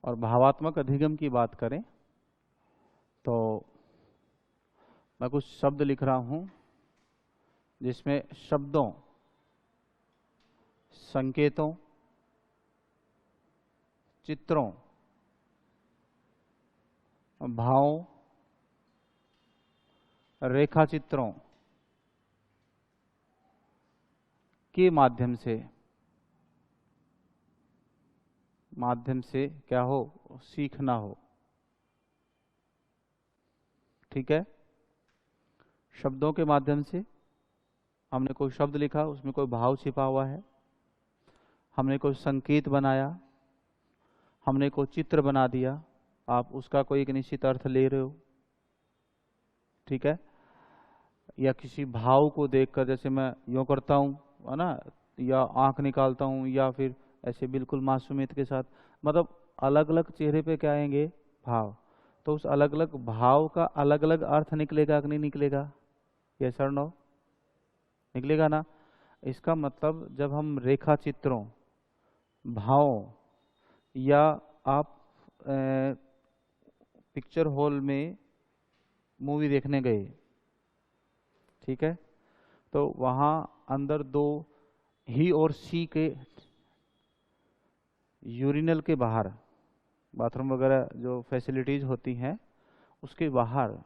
और भावात्मक अधिगम की बात करें तो मैं कुछ शब्द लिख रहा हूं जिसमें शब्दों, संकेतों, चित्रों, भावों, रेखा चित्रों के माध्यम से क्या हो, सीखना हो। ठीक है, शब्दों के माध्यम से हमने कोई शब्द लिखा, उसमें कोई भाव छिपा हुआ है, हमने कोई संकेत बनाया, हमने कोई चित्र बना दिया, आप उसका कोई एक निश्चित अर्थ ले रहे हो। ठीक है, या किसी भाव को देखकर, जैसे मैं यूं करता हूं, है ना, या आंख निकालता हूं, या फिर ऐसे बिल्कुल मासूमियत के साथ, मतलब अलग अलग चेहरे पे क्या आएंगे, भाव। तो उस अलग अलग भाव का अलग अलग अर्थ निकलेगा कि नहीं निकलेगा? यस और नो? निकलेगा ना। इसका मतलब जब हम रेखा चित्रों, भावों, या आप पिक्चर हॉल में मूवी देखने गए, ठीक है, तो वहां अंदर दो ही और सी के यूरिनल के बाहर, बाथरूम वगैरह जो फैसिलिटीज होती हैं उसके बाहर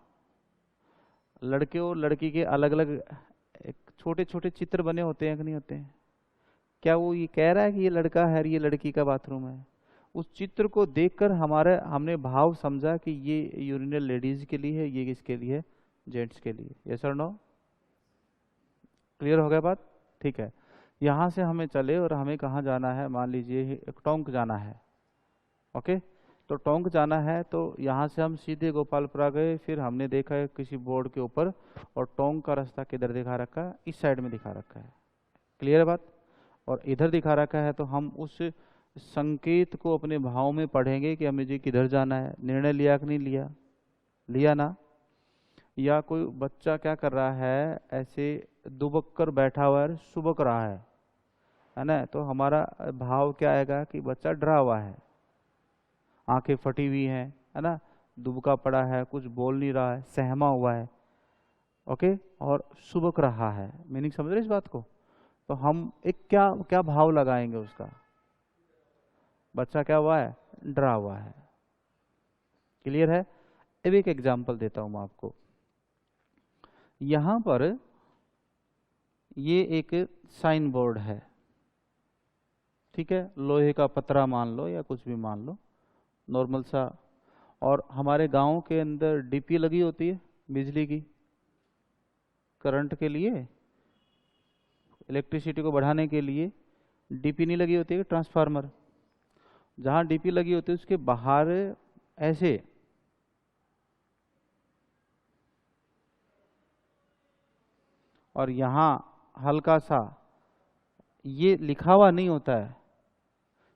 लड़के और लड़की के अलग अलग एक छोटे छोटे चित्र बने होते हैं कि नहीं होते हैं? क्या वो ये कह रहा है कि ये लड़का है, ये लड़की का बाथरूम है? उस चित्र को देखकर हमने भाव समझा कि ये यूरिनल लेडीज के लिए है, ये किसके लिए है, जेंट्स के लिए। यस और नो? क्लियर हो गया बात? ठीक है, यहाँ से हमें चले और हमें कहाँ जाना है, मान लीजिए टोंक जाना है। ओके, तो टोंक जाना है, तो यहाँ से हम सीधे गोपालपुरा गए, फिर हमने देखा है किसी बोर्ड के ऊपर, और टोंक का रास्ता किधर दिखा रखा है, इस साइड में दिखा रखा है। क्लियर है बात? और इधर दिखा रखा है, तो हम उस संकेत को अपने भाव में पढ़ेंगे कि हमें जी किधर जाना है। निर्णय लिया कि नहीं लिया? लिया ना। या कोई बच्चा क्या कर रहा है, ऐसे दुबक कर बैठा हुआ है, सुबक रहा है ना, तो हमारा भाव क्या आएगा कि बच्चा डरा हुआ है, आंखें फटी हुई हैं, है ना, दुबका पड़ा है, कुछ बोल नहीं रहा है, सहमा हुआ है। ओके, और सुबक रहा है। मीनिंग समझ रहे इस बात को? तो हम एक क्या क्या भाव लगाएंगे उसका? बच्चा क्या हुआ है, डरा हुआ है। क्लियर है? अब एक एग्जांपल देता हूं मैं आपको। यहां पर ये एक साइन बोर्ड है, ठीक है, लोहे का पतरा मान लो या कुछ भी मान लो, नॉर्मल सा। और हमारे गांव के अंदर डीपी लगी होती है बिजली की, करंट के लिए, इलेक्ट्रिसिटी को बढ़ाने के लिए डीपी नहीं लगी होती है, ट्रांसफार्मर। जहां डीपी लगी होती है उसके बाहर ऐसे और यहाँ हल्का सा ये लिखा हुआ नहीं होता है,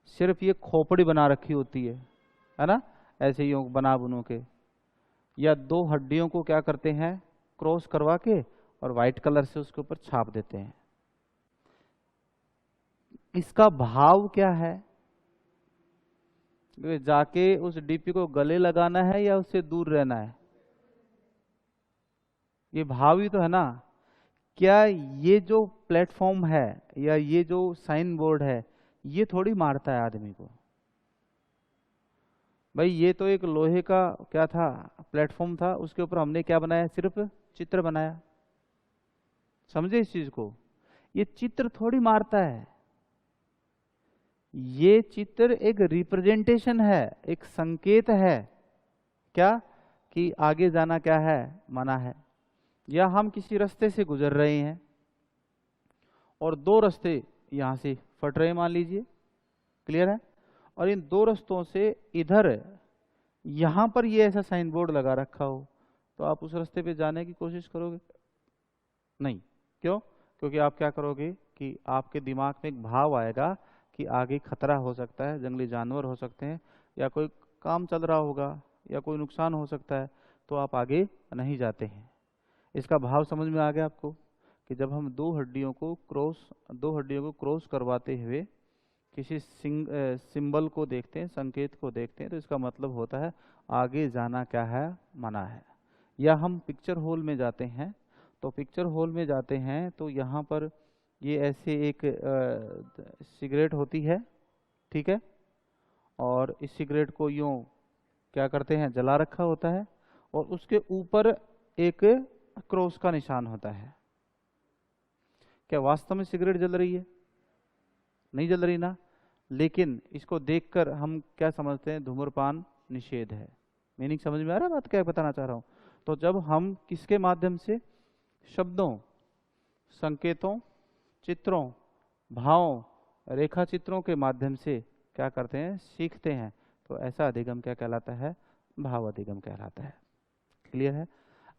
सिर्फ ये खोपड़ी बना रखी होती है ना, ऐसे ही बना बुनू के, या दो हड्डियों को क्या करते हैं, क्रॉस करवा के और व्हाइट कलर से उसके ऊपर छाप देते हैं। इसका भाव क्या है? जाके उस डीपी को गले लगाना है या उससे दूर रहना है? ये भाव ही तो है ना। क्या ये जो प्लेटफॉर्म है या ये जो साइन बोर्ड है, ये थोड़ी मारता है आदमी को। भाई ये तो एक लोहे का क्या था, प्लेटफॉर्म था, उसके ऊपर हमने क्या बनाया, सिर्फ चित्र बनाया। समझे इस चीज को? ये चित्र थोड़ी मारता है, ये चित्र एक रिप्रेजेंटेशन है, एक संकेत है, क्या कि आगे जाना क्या है, मना है। या हम किसी रास्ते से गुजर रहे हैं और दो रास्ते यहां से फट रहे मान लीजिए, क्लियर है, और इन दो रास्तों से इधर यहां पर ये ऐसा साइन बोर्ड लगा रखा हो, तो आप उस रास्ते पे जाने की कोशिश करोगे? नहीं। क्यों? क्योंकि आप क्या करोगे कि आपके दिमाग में एक भाव आएगा कि आगे खतरा हो सकता है, जंगली जानवर हो सकते हैं, या कोई काम चल रहा होगा, या कोई नुकसान हो सकता है, तो आप आगे नहीं जाते हैं। इसका भाव समझ में आ गया आपको कि जब हम दो हड्डियों को क्रॉस करवाते हुए किसी सिंबल को देखते हैं, संकेत को देखते हैं, तो इसका मतलब होता है आगे जाना क्या है, मना है। या हम पिक्चर हॉल में जाते हैं, तो पिक्चर हॉल में जाते हैं तो यहाँ पर ये ऐसे एक सिगरेट होती है, ठीक है, और इस सिगरेट को यूं क्या करते हैं, जला रखा होता है, और उसके ऊपर एक क्रॉस का निशान होता है। क्या वास्तव में सिगरेट जल रही है? नहीं जल रही ना। लेकिन इसको देखकर हम क्या समझते हैं, धूम्रपान निषेध है। मीनिंग समझ में आ रहा है बात क्या बताना चाह रहा हूं? तो जब हम किसके माध्यम से, शब्दों, संकेतों, चित्रों, भावों, रेखा चित्रों के माध्यम से क्या करते हैं, सीखते हैं, तो ऐसा अधिगम क्या कहलाता है, भाव अधिगम कहलाता है। क्लियर है?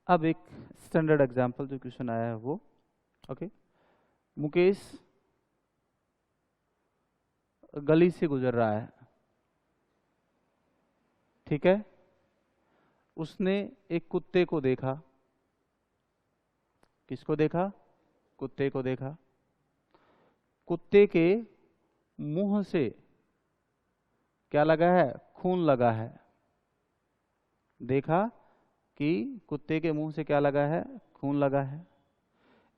अब एक स्टैंडर्ड एग्जांपल जो क्वेश्चन आया है वो, ओके, मुकेश गली से गुजर रहा है, ठीक है, उसने एक कुत्ते को देखा। किसको देखा? कुत्ते को देखा। कुत्ते के मुंह से क्या लगा है, खून लगा है। देखा कि कुत्ते के मुंह से क्या लगा है, खून लगा है।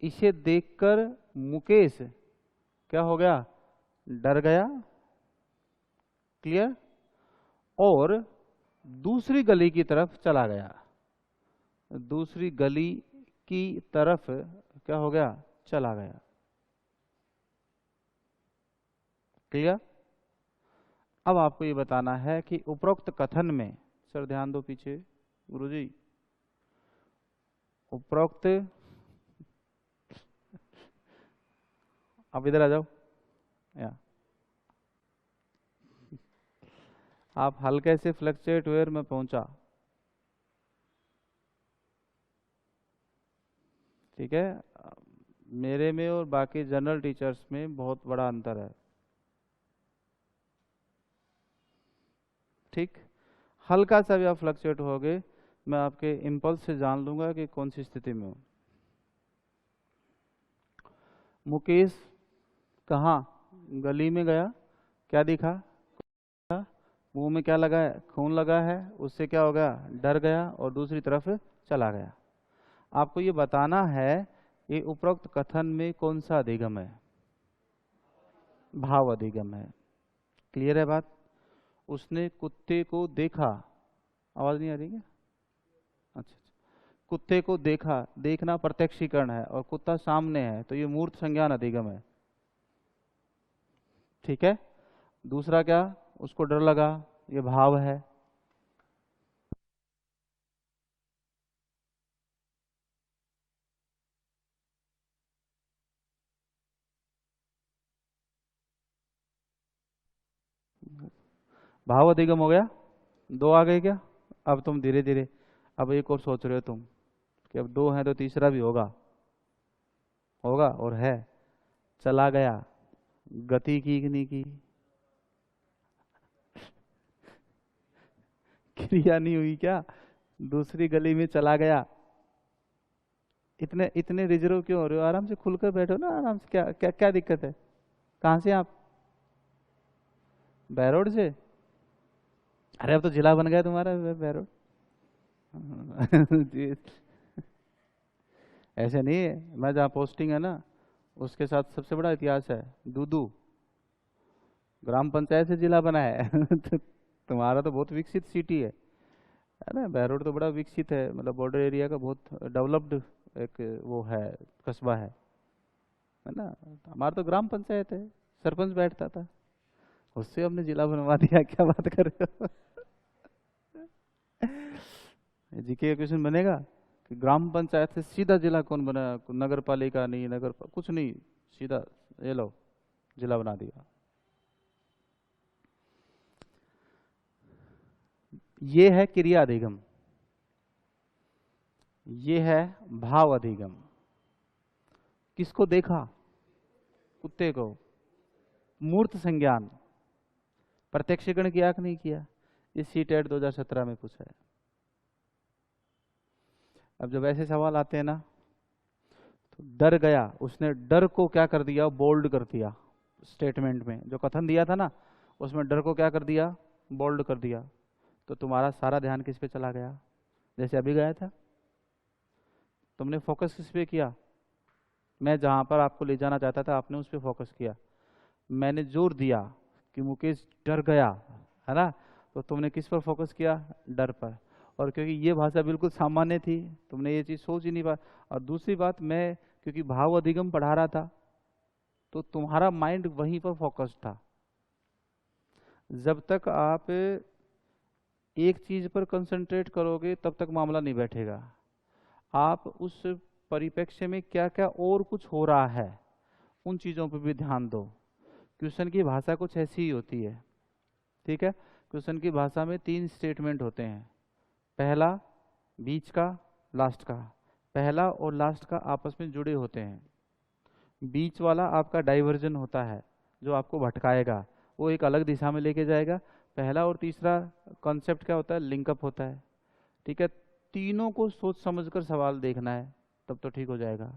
इसे देखकर मुकेश क्या हो गया, डर गया। क्लियर? और दूसरी गली की तरफ चला गया। दूसरी गली की तरफ क्या हो गया, चला गया। क्लियर? अब आपको ये बताना है कि उपरोक्त कथन में, सर ध्यान दो पीछे, गुरुजी, उपरोक्त, आप इधर आ जाओ, या आप हल्के से फ्लक्चुएट वेयर में पहुंचा, ठीक है। मेरे में और बाकी जनरल टीचर्स में बहुत बड़ा अंतर है, ठीक। हल्का सा भी आप फ्लक्चुएट होगे, मैं आपके इम्पल्स से जान लूंगा कि कौन सी स्थिति में हो। मुकेश कहाँ, गली में गया, क्या दिखा, मुंह में क्या लगा है, खून लगा है, उससे क्या हो गया, डर गया और दूसरी तरफ चला गया। आपको ये बताना है ये उपरोक्त कथन में कौन सा अधिगम है, भाव अधिगम है। क्लियर है बात? उसने कुत्ते को देखा, आवाज नहीं आ रही क्या? अच्छा, कुत्ते को देखा, देखना प्रत्यक्षीकरण है, और कुत्ता सामने है, तो ये मूर्त संज्ञान अधिगम है, ठीक है। दूसरा क्या, उसको डर लगा, ये भाव है। भाव अधिगम हो गया, दो आ गए क्या? अब तुम धीरे धीरे, अब एक और सोच रहे हो तुम कि अब दो है तो तीसरा भी होगा, होगा और है। चला गया, गति की कि नहीं की, क्रिया नहीं हुई क्या, दूसरी गली में चला गया। इतने इतने रिजर्व क्यों हो रहे हो? आराम से खुलकर बैठो ना, आराम से, क्या क्या क्या दिक्कत है? कहाँ से आप? बैरोड से? अरे अब तो जिला बन गया तुम्हारा बैरोड। जी, ऐसे नहीं है, मैं जहाँ पोस्टिंग है ना, उसके साथ सबसे बड़ा इतिहास है, दूदू ग्राम पंचायत से जिला बना है। तो तुम्हारा तो बहुत विकसित सिटी है ना, बैरोड तो बड़ा विकसित है, मतलब बॉर्डर एरिया का बहुत डेवलप्ड एक वो है, कस्बा है ना। हमारा तो ग्राम पंचायत है, सरपंच बैठता था, उससे हमने जिला बनवा दिया, क्या बात कर रहे हो? जीके का क्वेश्चन बनेगा कि ग्राम पंचायत से सीधा जिला कौन बना, नगर पालिका नहीं, कुछ नहीं, सीधा ये लो जिला बना दिया। ये है क्रिया अधिगम, ये है भाव अधिगम। किसको देखा? कुत्ते को, मूर्त संज्ञान, प्रत्यक्षीकरण किया कि नहीं किया? इस सीटेट 2017 में पूछा है। अब जब ऐसे सवाल आते हैं ना, तो डर गया, उसने डर को क्या कर दिया, बोल्ड कर दिया, स्टेटमेंट में जो कथन दिया था ना, उसमें डर को क्या कर दिया, बोल्ड कर दिया, तो तुम्हारा सारा ध्यान किस पे चला गया, जैसे अभी गया था। तुमने फोकस किस पे किया, मैं जहां पर आपको ले जाना चाहता था आपने उस पर फोकस किया। मैंने जोर दिया कि मुकेश डर गया, है ना, तो तुमने किस पर फोकस किया, डर पर। और क्योंकि ये भाषा बिल्कुल सामान्य थी, तुमने ये चीज सोच ही नहीं पा। और दूसरी बात, मैं क्योंकि भाव अधिगम पढ़ा रहा था, तो तुम्हारा माइंड वहीं पर फोकस था। जब तक आप एक चीज पर कंसंट्रेट करोगे तब तक मामला नहीं बैठेगा। आप उस परिप्रेक्ष्य में क्या क्या और कुछ हो रहा है उन चीजों पर भी ध्यान दो। क्वेश्चन की भाषा कुछ ऐसी ही होती है, ठीक है। क्वेश्चन की भाषा में 3 स्टेटमेंट होते हैं, पहला, बीच का, लास्ट का। पहला और लास्ट का आपस में जुड़े होते हैं। बीच वाला आपका डाइवर्जन होता है, जो आपको भटकाएगा, वो एक अलग दिशा में लेके जाएगा। पहला और तीसरा कॉन्सेप्ट क्या होता है, लिंकअप होता है, ठीक है। तीनों को सोच समझकर सवाल देखना है, तब तो ठीक हो जाएगा।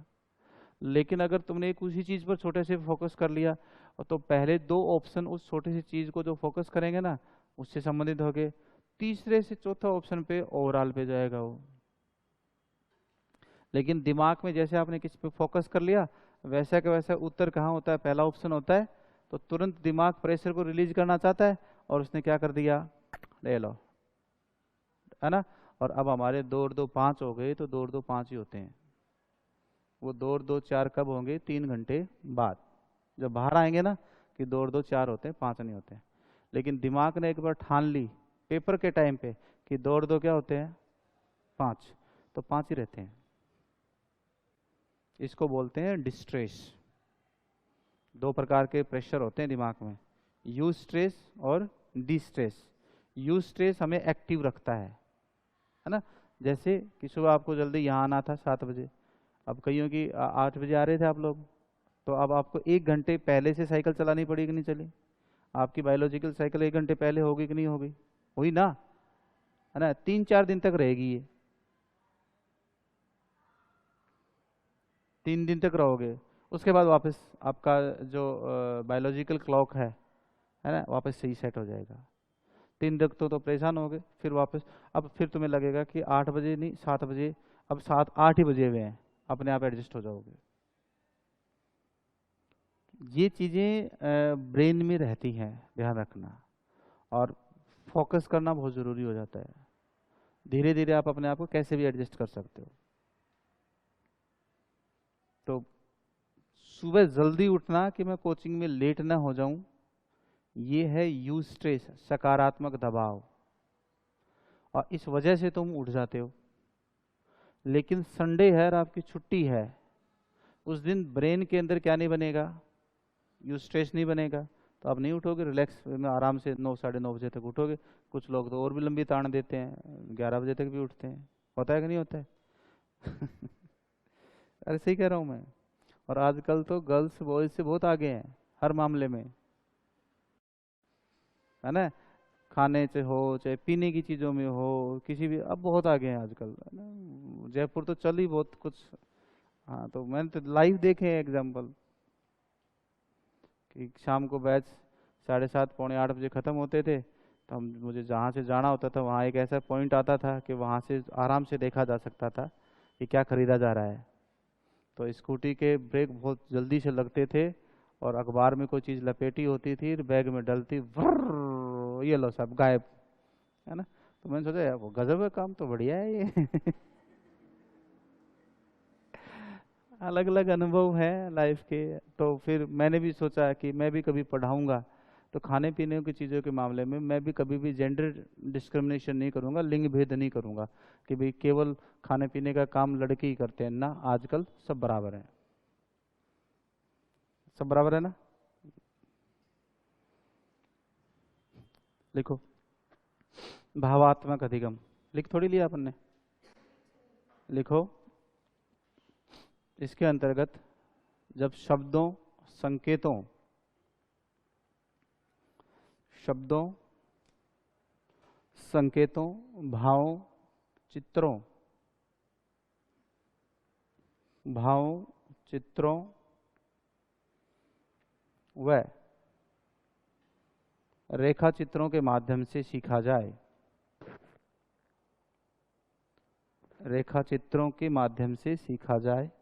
लेकिन अगर तुमने एक उसी चीज पर छोटे से फोकस कर लिया, और तो पहले 2 ऑप्शन उस छोटी सी चीज को जो फोकस करेंगे ना, उससे संबंधित हो गए, तीसरे से चौथा ऑप्शन पे ओवरऑल पे जाएगा वो। लेकिन दिमाग में जैसे आपने किसी पे फोकस कर लिया, वैसा का वैसा उत्तर कहाँ होता है, पहला ऑप्शन होता है। तो तुरंत दिमाग प्रेशर को रिलीज करना चाहता है, और उसने क्या कर दिया, ले लो, है ना। और अब हमारे 2 और 2 5 हो गए, तो 2 और 2 5 ही होते हैं। वो 2 और 2 4 कब होंगे, 3 घंटे बाद, जब बाहर आएंगे ना, कि 2 और 2 4 होते हैं, 5 नहीं होते हैं। लेकिन दिमाग ने एक बार ठान ली पेपर के टाइम पे कि 2 और 2 क्या होते हैं, 5, तो 5 ही रहते हैं। इसको बोलते हैं डिस्ट्रेस। 2 प्रकार के प्रेशर होते हैं दिमाग में, यू स्ट्रेस और डी स्ट्रेस। यू स्ट्रेस हमें एक्टिव रखता है ना। जैसे कि सुबह आपको जल्दी यहाँ आना था 7 बजे, अब कईयों की 8 बजे आ रहे थे आप लोग, तो अब आपको 1 घंटे पहले से साइकिल चलानी पड़ी कि नहीं चली। आपकी बायोलॉजिकल साइकिल 1 घंटे पहले होगी कि नहीं होगी, हुई ना, है ना। 3-4 दिन तक रहेगी ये, 3 दिन तक रहोगे। उसके बाद वापस आपका जो बायोलॉजिकल क्लॉक है ना, वापस सही सेट हो जाएगा। 3 दिन तो परेशान हो गए, फिर वापस, अब फिर तुम्हें लगेगा कि 8 बजे नहीं 7 बजे, अब 7-8 ही बजे हुए हैं, अपने आप एडजस्ट हो जाओगे। ये चीज़ें ब्रेन में रहती हैं, ध्यान रखना। और फोकस करना बहुत ज़रूरी हो जाता है। धीरे धीरे आप अपने आप को कैसे भी एडजस्ट कर सकते हो। तो सुबह जल्दी उठना कि मैं कोचिंग में लेट ना हो जाऊं, ये है यू स्ट्रेस, सकारात्मक दबाव, और इस वजह से तुम उठ जाते हो। लेकिन संडे है और आपकी छुट्टी है, उस दिन ब्रेन के अंदर क्या नहीं बनेगा, यू स्ट्रेस नहीं बनेगा, तो आप नहीं उठोगे, रिलैक्स में आराम से 9-9:30 बजे तक उठोगे। कुछ लोग तो और भी लंबी तान देते हैं, 11 बजे तक भी उठते हैं। होता है कि नहीं होता है? अरे सही कह रहा हूँ मैं। और आजकल तो गर्ल्स बॉयज से बहुत आगे हैं हर मामले में, है ना। खाने से हो चाहे पीने की चीज़ों में हो, किसी भी, अब बहुत आगे हैं आजकल, है ना। जयपुर तो चल ही बहुत कुछ। हाँ, तो मैंने तो लाइव देखे हैं एग्जाम्पल, कि शाम को बैच 7:30-8 खत्म होते थे, तो हम, मुझे जहाँ से जाना होता था वहाँ एक ऐसा पॉइंट आता था कि वहाँ से आराम से देखा जा सकता था कि क्या खरीदा जा रहा है। तो स्कूटी के ब्रेक बहुत जल्दी से लगते थे, और अखबार में कोई चीज़ लपेटी होती थी, बैग में डलती, व्रर, ये लो सब गायब, है ना। तो मैंने सोचा यार वो गजब है, काम तो बढ़िया है ये। अलग अलग अनुभव है लाइफ के। तो फिर मैंने भी सोचा कि मैं भी कभी पढ़ाऊंगा, तो खाने पीने की चीज़ों के मामले में मैं भी कभी भी जेंडर डिस्क्रिमिनेशन नहीं करूंगा, लिंग भेद नहीं करूंगा, कि भाई केवल खाने पीने का काम लड़के ही करते हैं ना, आजकल सब बराबर है, सब बराबर है ना। लिखो, भावात्मक अधिगम, लिख थोड़ी लिया अपन ने, लिखो। इसके अंतर्गत जब शब्दों, संकेतों, शब्दों, संकेतों, भावों, चित्रों, भावों, चित्रों व रेखा चित्रों के माध्यम से सीखा जाए। रेखा चित्रों के माध्यम से सीखा जाए।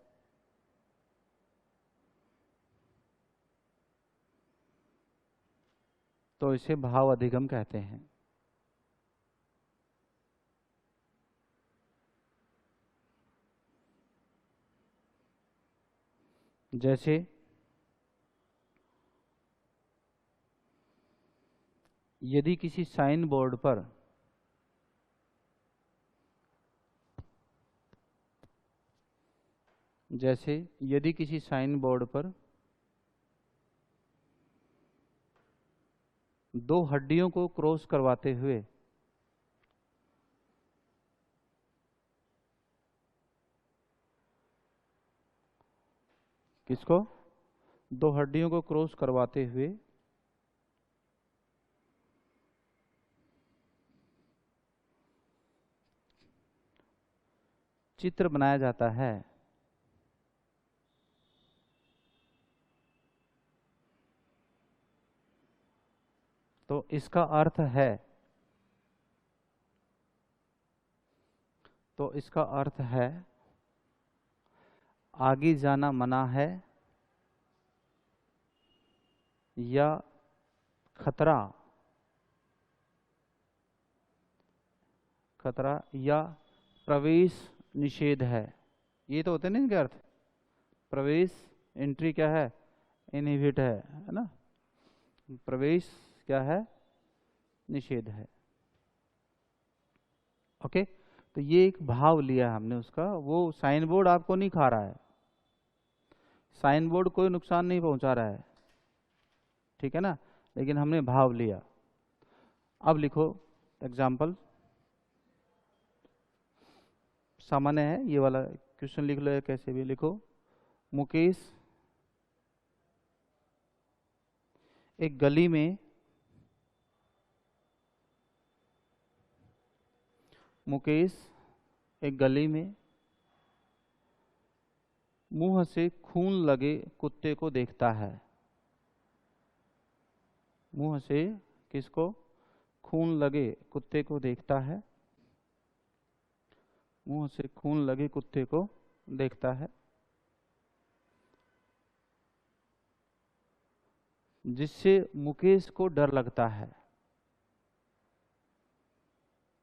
तो इसे भाव अधिगम कहते हैं। जैसे यदि किसी साइन बोर्ड पर दो हड्डियों को क्रॉस करवाते हुए किसको? दो हड्डियों को क्रॉस करवाते हुए चित्र बनाया जाता है, तो इसका अर्थ है आगे जाना मना है या खतरा या प्रवेश निषेध है। ये तो होते नहीं इनके अर्थ। प्रवेश, एंट्री क्या है? इनहिबिट है ना। प्रवेश क्या है? निषेध है। ओके, तो ये एक भाव लिया हमने उसका। वो साइन बोर्ड आपको नहीं खा रहा है, साइन बोर्ड कोई नुकसान नहीं पहुंचा रहा है, ठीक है ना, लेकिन हमने भाव लिया। अब लिखो एग्जाम्पल, सामान्य है ये वाला क्वेश्चन, लिख लो कैसे भी लिखो। मुकेश एक गली में मुंह से खून लगे कुत्ते को देखता है। मुंह से किसको? खून लगे कुत्ते को देखता है। मुंह से खून लगे कुत्ते को देखता है, जिससे मुकेश को डर लगता है।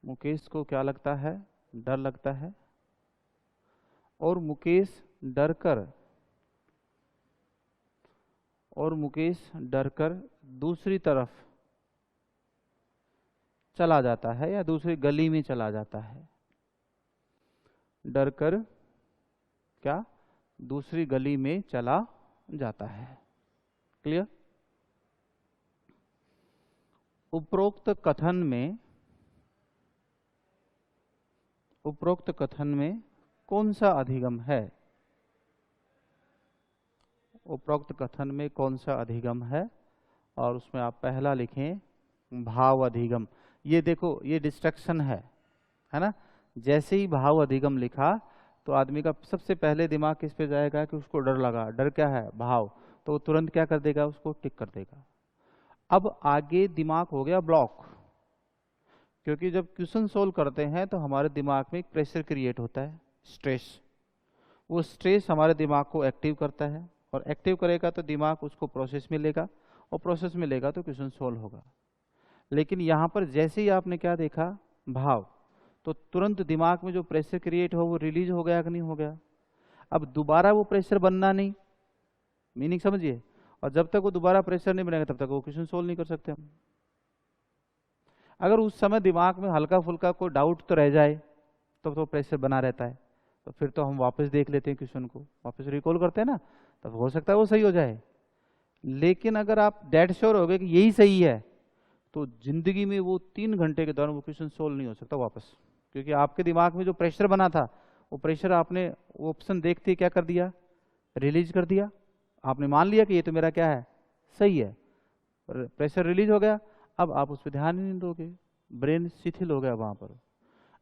मुकेश को क्या लगता है? डर लगता है। और मुकेश डरकर दूसरी तरफ चला जाता है या दूसरी गली में चला जाता है। डरकर क्या? दूसरी गली में चला जाता है। क्लियर? उपरोक्त कथन में कौन सा अधिगम है? उपरोक्त कथन में कौन सा अधिगम है? और उसमें आप पहला लिखें भाव अधिगम। ये देखो, ये डिस्ट्रक्शन है ना। जैसे ही भाव अधिगम लिखा तो आदमी का सबसे पहले दिमाग किस पे जाएगा कि उसको डर लगा। डर क्या है? भाव। तो वो तुरंत क्या कर देगा? उसको टिक कर देगा। अब आगे दिमाग हो गया ब्लॉक, क्योंकि जब क्वेश्चन सोल्व करते हैं तो हमारे दिमाग में एक प्रेशर क्रिएट होता है, स्ट्रेस। वो स्ट्रेस हमारे दिमाग को एक्टिव करता है, और एक्टिव करेगा तो दिमाग उसको प्रोसेस में लेगा, और प्रोसेस में लेगा तो क्वेश्चन सोल्व होगा। लेकिन यहाँ पर जैसे ही आपने क्या देखा? भाव, तो तुरंत दिमाग में जो प्रेशर क्रिएट हो वो रिलीज हो गया कि नहीं हो गया? अब दोबारा वो प्रेशर बनना नहीं, मीनिंग समझिए। और जब तक वो दोबारा प्रेशर नहीं बनेगा तब तक वो क्वेश्चन सोल्व नहीं कर सकते हम। अगर उस समय दिमाग में हल्का फुल्का कोई डाउट तो रह जाए तो प्रेशर बना रहता है, तो फिर तो हम वापस देख लेते हैं क्वेश्चन को, वापस रिकॉल करते हैं ना, तब हो सकता है वो सही हो जाए। लेकिन अगर आप डेड श्योर हो गए कि यही सही है, तो जिंदगी में वो 3 घंटे के दौरान वो क्वेश्चन सोल्व नहीं हो सकता वापस, क्योंकि आपके दिमाग में जो प्रेशर बना था वो प्रेशर आपने वो ऑप्शन देखते क्या कर दिया? रिलीज कर दिया। आपने मान लिया कि ये तो मेरा क्या है? सही है। प्रेशर रिलीज हो गया, अब आप उस पर ध्यान ही नहीं दोगे, ब्रेन शिथिल हो गया वहां पर।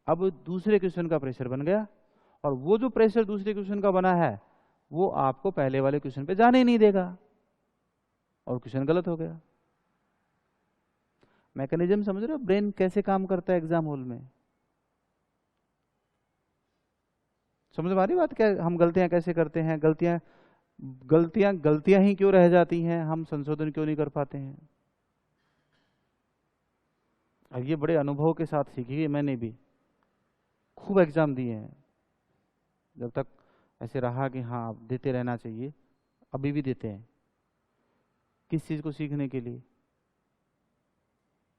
अब दूसरे क्वेश्चन का प्रेशर बन गया, और वो जो प्रेशर दूसरे क्वेश्चन का बना है वो आपको पहले वाले क्वेश्चन पे जाने ही नहीं देगा, और क्वेश्चन गलत हो गया। मैकेनिज्म समझ रहे हो, ब्रेन कैसे काम करता है एग्जाम हॉल में। समझ में आ रही बात, क्या हम गलतियां कैसे करते हैं, गलतियां गलतियां गलतियां ही क्यों रह जाती हैं, हम संशोधन क्यों नहीं कर पाते हैं। और ये बड़े अनुभव के साथ सीखी है मैंने भी, खूब एग्जाम दिए हैं, जब तक ऐसे रहा कि हाँ अब देते रहना चाहिए, अभी भी देते हैं। किस चीज़ को सीखने के लिए,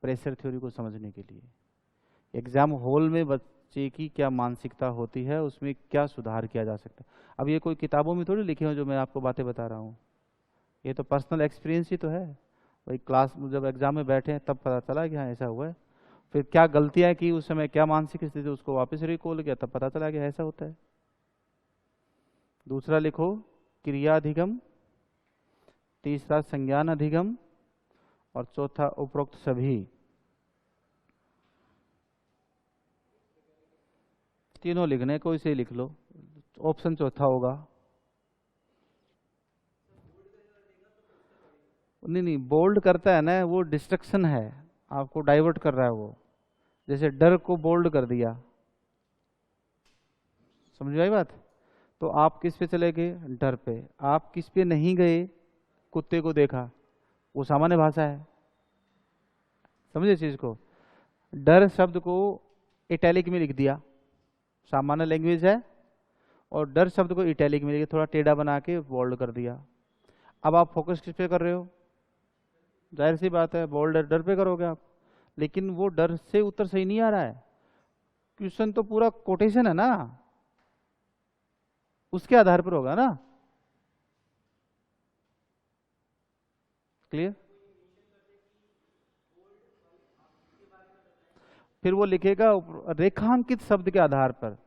प्रेशर थ्योरी को समझने के लिए। एग्जाम हॉल में बच्चे की क्या मानसिकता होती है, उसमें क्या सुधार किया जा सकता है। अब ये कोई किताबों में थोड़ी लिखे हो जो मैं आपको बातें बता रहा हूँ, ये तो पर्सनल एक्सपीरियंस ही तो है। वही क्लास में जब एग्जाम में बैठे हैं तब पता चला कि हाँ ऐसा हुआ है, फिर क्या गलतियां की उस समय, क्या मानसिक स्थिति, उसको वापस रिकॉल किया, तब पता चला कि ऐसा होता है। दूसरा लिखो क्रिया अधिगम, तीसरा संज्ञान अधिगम, और चौथा उपरोक्त सभी। तीनों लिखने, कोई से लिख लो, ऑप्शन चौथा होगा। नहीं नहीं, बोल्ड करता है ना वो, डिस्ट्रक्शन है, आपको डाइवर्ट कर रहा है वो। जैसे डर को बोल्ड कर दिया, समझ आई बात। तो आप किस पे चले गए, डर पे। आप किस पे नहीं गए, कुत्ते को देखा, वो सामान्य भाषा है, समझे चीज को। डर शब्द को इटैलिक में लिख दिया, सामान्य लैंग्वेज है, और डर शब्द को इटैलिक में लिख थोड़ा टेढ़ा बना के बोल्ड कर दिया। अब आप फोकस किस पे कर रहे हो, जाहिर सी बात है बोल्ड डर पे करोगे आप, लेकिन वो डर से उत्तर सही नहीं आ रहा है। क्वेश्चन तो पूरा कोटेशन है ना, उसके आधार पर होगा ना। क्लियर। फिर वो लिखेगा रेखांकित शब्द के आधार पर,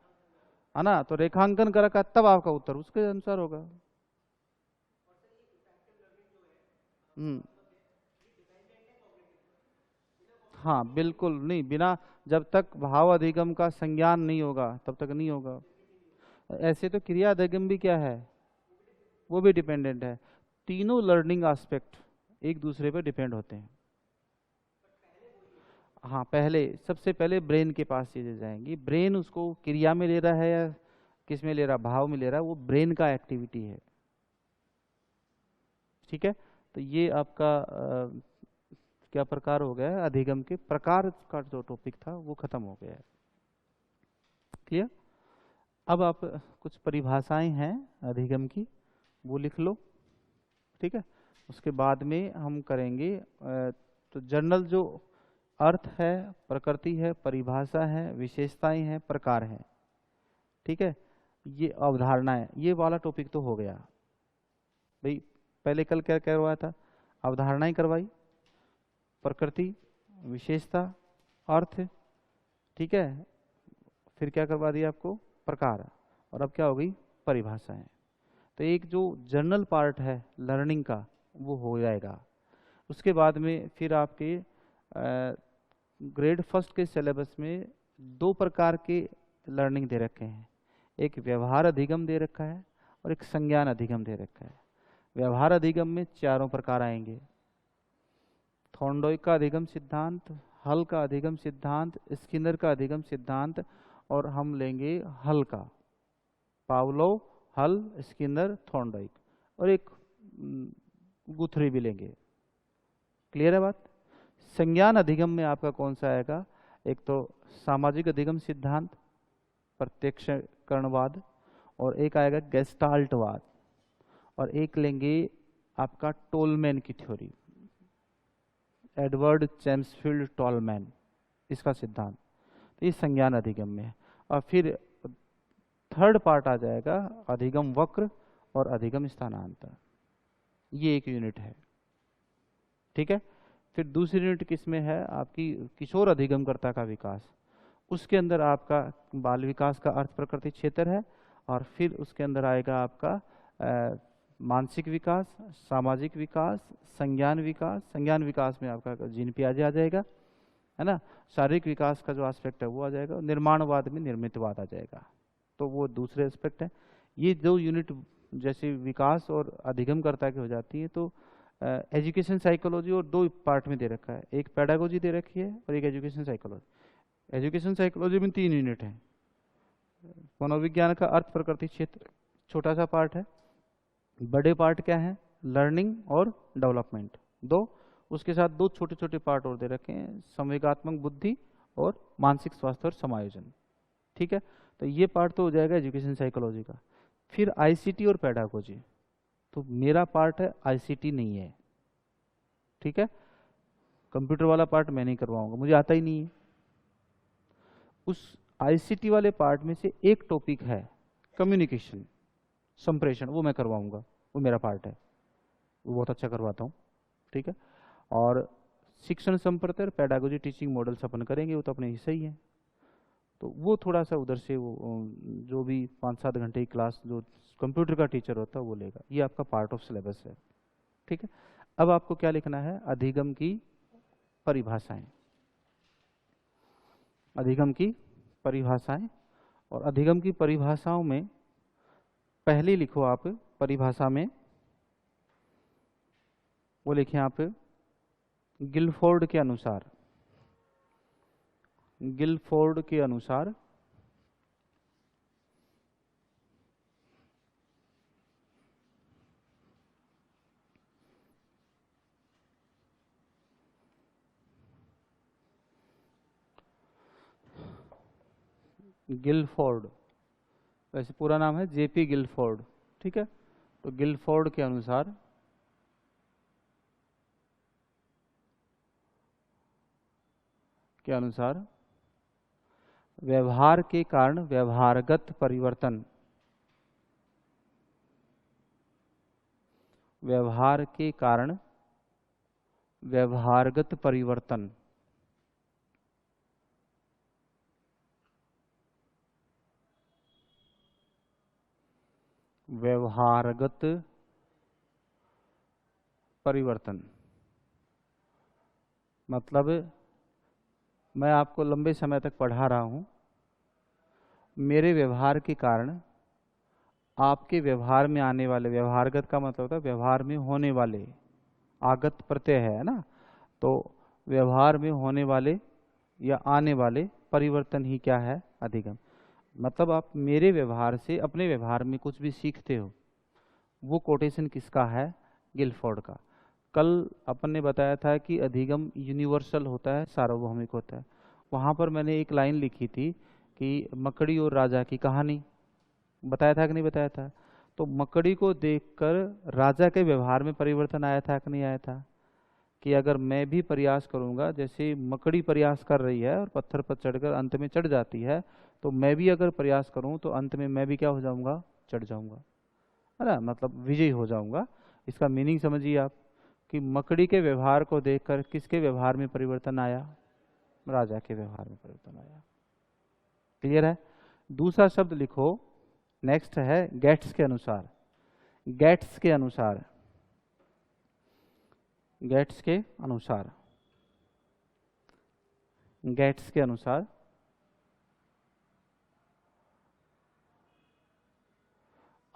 है ना, तो रेखांकन कर रखा, तब आपका उत्तर उसके अनुसार होगा। हम्म। हाँ बिल्कुल नहीं, बिना, जब तक भाव अधिगम का संज्ञान नहीं होगा तब तक नहीं होगा। ऐसे तो क्रिया अधिगम भी क्या है, वो भी डिपेंडेंट है। तीनों लर्निंग एस्पेक्ट एक दूसरे पर डिपेंड होते हैं। हाँ पहले, सबसे पहले ब्रेन के पास चीजें जाएंगी, ब्रेन उसको क्रिया में ले रहा है या किस में ले रहा, भाव में ले रहा है, वो ब्रेन का एक्टिविटी है। ठीक है, तो ये आपका क्या प्रकार हो गया है, अधिगम के प्रकार का जो टॉपिक था वो खत्म हो गया है। क्लियर। अब आप कुछ परिभाषाएं हैं अधिगम की, वो लिख लो। ठीक है, उसके बाद में हम करेंगे तो जनरल जो अर्थ है, प्रकृति है, परिभाषा है, विशेषताएं हैं, प्रकार है। ठीक है, ये अवधारणा है, ये वाला टॉपिक तो हो गया भाई। पहले कल क्या करवाया था, अवधारणाएं करवाई, प्रकृति, विशेषता, अर्थ। ठीक है, फिर क्या करवा दिया आपको, प्रकार, और अब क्या हो गई, परिभाषाएं। तो एक जो जनरल पार्ट है लर्निंग का वो हो जाएगा। उसके बाद में फिर आपके ग्रेड फर्स्ट के सिलेबस में दो प्रकार के लर्निंग दे रखे हैं, एक व्यवहार अधिगम दे रखा है और एक संज्ञान अधिगम दे रखा है। व्यवहार अधिगम में चारों प्रकार आएंगे, थॉर्नडाइक का अधिगम सिद्धांत, हल का अधिगम सिद्धांत, स्किनर का अधिगम सिद्धांत, और हम लेंगे हल का, पावलोव, हल, स्किनर, थॉर्नडाइक, और एक गुथरी भी लेंगे। क्लियर है बात। संज्ञान अधिगम में आपका कौन सा आएगा, एक तो सामाजिक अधिगम सिद्धांत, प्रत्यक्षकरणवाद, और एक आएगा गेस्टाल्टवाद, और एक लेंगे आपका टोलमैन की थ्योरी, एडवर्ड चैम्सफील्ड टोलमैन, इसका सिद्धांत। तो ये संज्ञान अधिगम में है। और फिर थर्ड पार्ट आ जाएगा अधिगम वक्र और अधिगम स्थानांतर, ये एक यूनिट है। ठीक है, फिर दूसरी यूनिट किस में है आपकी, किशोर अधिगमकर्ता का विकास, उसके अंदर आपका बाल विकास का अर्थ प्रकृति क्षेत्र है, और फिर उसके अंदर आएगा आपका मानसिक विकास, सामाजिक विकास, संज्ञान विकास। संज्ञान विकास में आपका जीन पियाजे आ जाएगा, है ना, शारीरिक विकास का जो एस्पेक्ट है वो आ जाएगा, निर्माणवाद में निर्मितवाद आ जाएगा, तो वो दूसरे एस्पेक्ट है। ये दो यूनिट जैसे विकास और अधिगमकर्ता की हो जाती है, तो एजुकेशन साइकोलॉजी और दो पार्ट में दे रखा है, एक पेडागोजी दे रखी है और एक एजुकेशन साइकोलॉजी। एजुकेशन साइकोलॉजी में 3 यूनिट है। मनोविज्ञान का अर्थ प्रकृति क्षेत्र छोटा सा पार्ट है, बड़े पार्ट क्या है, लर्निंग और डेवलपमेंट 2, उसके साथ 2 छोटे छोटे पार्ट और दे रखे हैं, संवेगात्मक बुद्धि और मानसिक स्वास्थ्य और समायोजन। ठीक है, तो ये पार्ट तो हो जाएगा एजुकेशन साइकोलॉजी का। फिर आईसीटी और पेडागोजी, तो मेरा पार्ट है, आईसीटी नहीं है। ठीक है, कंप्यूटर वाला पार्ट मैं नहीं करवाऊंगा, मुझे आता ही नहीं है। उस आईसीटी वाले पार्ट में से एक टॉपिक है कम्युनिकेशन, संप्रेषण, वो मैं करवाऊंगा, वो मेरा पार्ट है, वो बहुत अच्छा करवाता हूँ। ठीक है, और शिक्षण संप्रदाय पेडागोजी टीचिंग मॉडल्स अपन करेंगे, वो तो अपने हिस्सा ही है। तो वो थोड़ा सा उधर से वो जो भी 5-7 घंटे की क्लास जो कंप्यूटर का टीचर होता है वो लेगा, ये आपका पार्ट ऑफ सिलेबस है। ठीक है, अब आपको क्या लिखना है, अधिगम की परिभाषाएं, अधिगम की परिभाषाएं। और अधिगम की परिभाषाओं में पहले लिखो आप परिभाषा में, वो लिखें आप गिलफोर्ड के अनुसार, गिलफोर्ड के अनुसार गिलफोर्ड, वैसे पूरा नाम है जेपी गिलफोर्ड। ठीक है, तो गिलफोर्ड के अनुसार व्यवहार के कारण व्यवहारगत परिवर्तन, व्यवहार के कारण व्यवहारगत परिवर्तन, व्यवहारगत परिवर्तन मतलब मैं आपको लंबे समय तक पढ़ा रहा हूं, मेरे व्यवहार के कारण आपके व्यवहार में आने वाले, व्यवहारगत का मतलब होता है व्यवहार में होने वाले, आगत प्रत्यय है ना, तो व्यवहार में होने वाले या आने वाले परिवर्तन ही क्या है, अधिगम। मतलब आप मेरे व्यवहार से अपने व्यवहार में कुछ भी सीखते हो, वो कोटेशन किसका है, गिलफोर्ड का। कल अपन ने बताया था कि अधिगम यूनिवर्सल होता है, सार्वभौमिक होता है। वहाँ पर मैंने एक लाइन लिखी थी कि मकड़ी और राजा की कहानी, बताया था कि नहीं बताया था। तो मकड़ी को देखकर राजा के व्यवहार में परिवर्तन आया था कि नहीं आया था, कि अगर मैं भी प्रयास करूंगा, जैसे मकड़ी प्रयास कर रही है और पत्थर पर चढ़कर अंत में चढ़ जाती है, तो मैं भी अगर प्रयास करूं तो अंत में मैं भी क्या हो जाऊंगा, चढ़ जाऊंगा, है ना, मतलब विजयी हो जाऊंगा। इसका मीनिंग समझिए आप, कि मकड़ी के व्यवहार को देखकर किसके व्यवहार में परिवर्तन आया, राजा के व्यवहार में परिवर्तन आया। क्लियर है। दूसरा शब्द लिखो, नेक्स्ट है गेट्स के अनुसार, गेट्स के अनुसार, गेट्स के अनुसार, गेट्स के अनुसार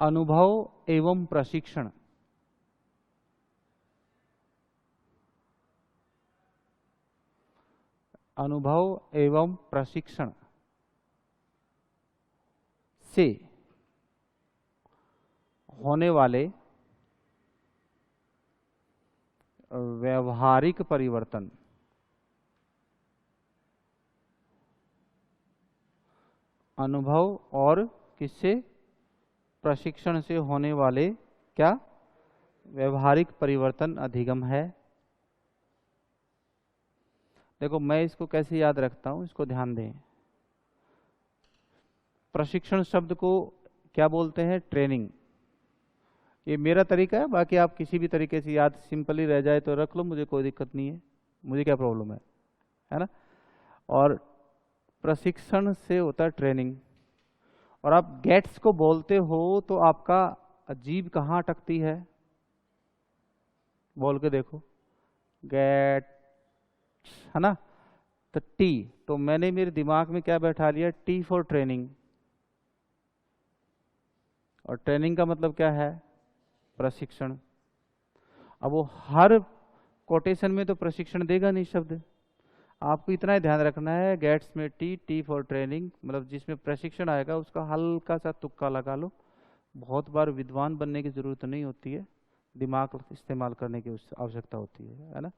अनुभव एवं प्रशिक्षण, अनुभव एवं प्रशिक्षण से होने वाले व्यवहारिक परिवर्तन, अनुभव और किससे, प्रशिक्षण से होने वाले क्या, व्यवहारिक परिवर्तन अधिगम है। देखो मैं इसको कैसे याद रखता हूं, इसको ध्यान दें। प्रशिक्षण शब्द को क्या बोलते हैं, ट्रेनिंग। ये मेरा तरीका है, बाकी आप किसी भी तरीके से याद सिंपली रह जाए तो रख लो, मुझे कोई दिक्कत नहीं है, मुझे क्या प्रॉब्लम है ना। और प्रशिक्षण से होता है ट्रेनिंग। और आप गेट्स को बोलते हो तो आपका जीभ कहाँ अटकती है, बोल के देखो, गेट्स, है ना, तो टी, तो मैंने मेरे दिमाग में क्या बैठा लिया, टी फॉर ट्रेनिंग। और ट्रेनिंग का मतलब क्या है, प्रशिक्षण। अब वो हर कोटेशन में तो प्रशिक्षण देगा नहीं शब्द, आपको इतना ही ध्यान रखना है गेट्स में टी, टी फॉर ट्रेनिंग, मतलब जिसमें प्रशिक्षण आएगा उसका हल्का सा तुक्का लगा लो। बहुत बार विद्वान बनने की जरूरत नहीं होती है, दिमाग इस्तेमाल करने की आवश्यकता होती है ना।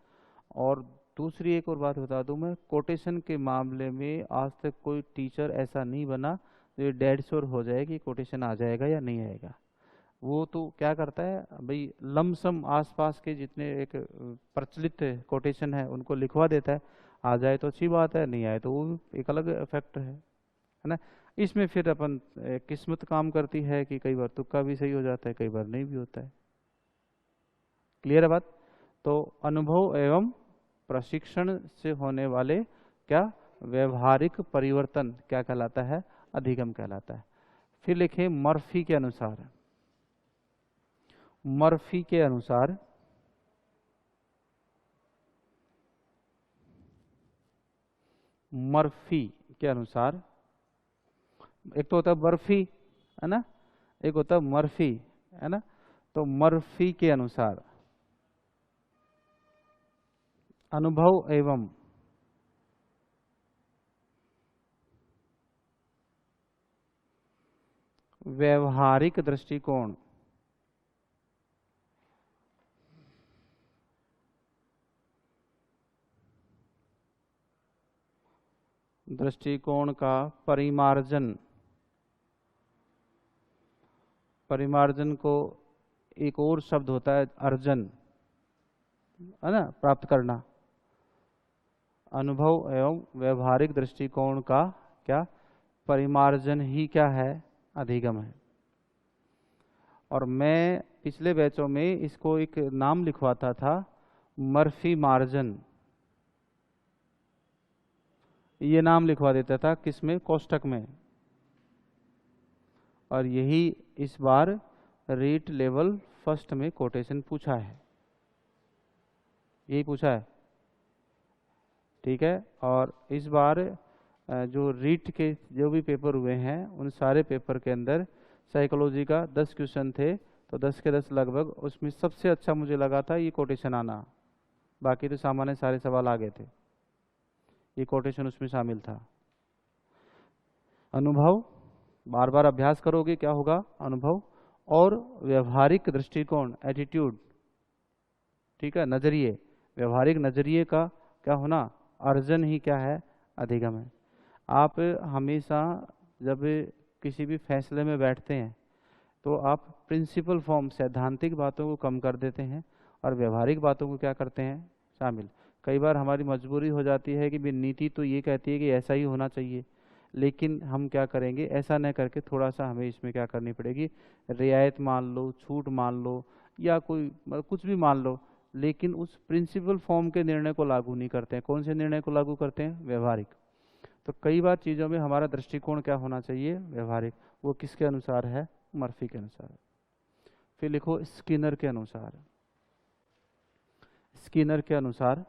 और दूसरी एक और बात बता दूं मैं, कोटेशन के मामले में आज तक कोई टीचर ऐसा नहीं बना जो ये डेड श्योर हो जाए कि कोटेशन आ जाएगा या नहीं आएगा। वो तो क्या करता है भाई, लमसम आसपास के जितने एक प्रचलित कोटेशन है उनको लिखवा देता है, आ जाए तो अच्छी बात है, नहीं आए तो वो एक अलग फैक्टर है ना। इसमें फिर अपन किस्मत काम करती है कि कई बार तुक्का भी सही हो जाता है, कई बार नहीं भी होता है। क्लियर है बात? तो अनुभव एवं प्रशिक्षण से होने वाले क्या व्यवहारिक परिवर्तन क्या कहलाता है? अधिगम कहलाता है। फिर लिखे मर्फी के अनुसार, मर्फी के अनुसार मर्फी के अनुसार, एक तो होता है बर्फी है ना, एक होता है मर्फी है ना। तो मर्फी के अनुसार अनुभव एवं व्यवहारिक दृष्टिकोण का परिमार्जन, परिमार्जन को एक और शब्द होता है अर्जन है ना, प्राप्त करना। अनुभव एवं व्यवहारिक दृष्टिकोण का क्या परिमार्जन ही क्या है? अधिगम है। और मैं पिछले बैचों में इसको एक नाम लिखवाता था, मर्फी मार्जन, ये नाम लिखवा देता था किसमें? कोष्ठक में। और यही इस बार रीट लेवल फर्स्ट में कोटेशन पूछा है, यही पूछा है, ठीक है। और इस बार जो रीट के जो भी पेपर हुए हैं उन सारे पेपर के अंदर साइकोलॉजी का 10 क्वेश्चन थे, तो 10 के 10 लगभग, उसमें सबसे अच्छा मुझे लगा था ये कोटेशन आना। बाकी तो सामान्य सारे सवाल आ गए थे, ये कोटेशन उसमें शामिल था। अनुभव, बार बार अभ्यास करोगे क्या होगा? अनुभव और व्यवहारिक दृष्टिकोण, एटीट्यूड, ठीक है, नजरिए, व्यवहारिक नजरिए का क्या होना? अर्जन ही क्या है? अधिगम है। आप हमेशा जब किसी भी फैसले में बैठते हैं तो आप प्रिंसिपल फॉर्म, सैद्धांतिक बातों को कम कर देते हैं और व्यवहारिक बातों को क्या करते हैं? शामिल। कई बार हमारी मजबूरी हो जाती है कि भी नीति तो ये कहती है कि ऐसा ही होना चाहिए, लेकिन हम क्या करेंगे, ऐसा न करके थोड़ा सा हमें इसमें क्या करनी पड़ेगी? रियायत मान लो, छूट मान लो, या कोई मतलब कुछ भी मान लो, लेकिन उस प्रिंसिपल फॉर्म के निर्णय को लागू नहीं करते हैं। कौन से निर्णय को लागू करते हैं? व्यवहारिक। तो कई बार चीज़ों में हमारा दृष्टिकोण क्या होना चाहिए? व्यवहारिक। वो किसके अनुसार है? मर्फी के अनुसार। फिर लिखो स्किनर के अनुसार, स्किनर के अनुसार